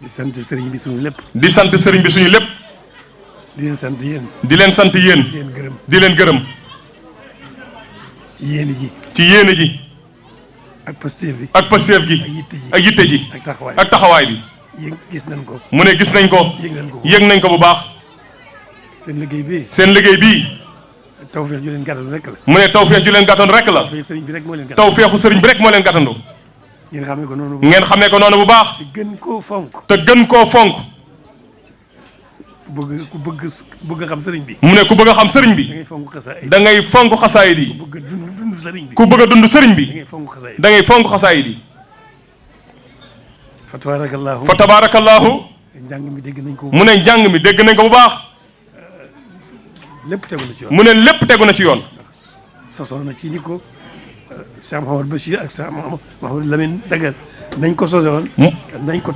di sant sëriñ bi suñu lépp. di sant sëriñ bi suñu lépp. di leen sant yéen. di leen sant yéen. di leen gërëm. di leen gërëm. ci yéene ji. ci yéene ji. ak pasteef bi. ak pasteef gi. ak yitte ji. ak yitte ji. ak taxawaay ak taxawaay bi. yéen gis nañ ko. mu ne gis nañ ko. yëg nañ ko. yëg nañ ko bu baax. seen liggéey bii. seen liggéey bii. tawfeex ju leen gàttandu rek la. mu ne tawfeex ju leen gàttandu rek la. tawfeex sëriñ bi rek moo leen gàttandu. tawfeexu sëriñ bi rek moo leen gàttandu. ngeen xamee ko noonu. ngeen xamee ko noonu bu baax. te gën koo fonk. te gën koo fonk. ku bëgg xam sëriñ bi. mu ne ku bëgg a xam sëriñ bi. da ngay fonk xasaayid. da ngay fonk xasaayid yi. ku bëgg a dund sëriñ bi. ku bëgg a dund sëriñ bi. da ngay fonk xasaayid. da ngay fonk xasaayid yi. fa tabaarakallaahu. fa tabaarakallaahu. njàng mi dégg nañ ko. mu ne njàng mi dégg nañ ko bu baax. lépp tegu na ci yoon. mu ne lépp tegu na ci yoon. sosoo na ci ni ko Cheikh Mouhamadou Bachir ak Cheikh Mouhamadou Lamine Dagal nañ ko sosoon. nañ ko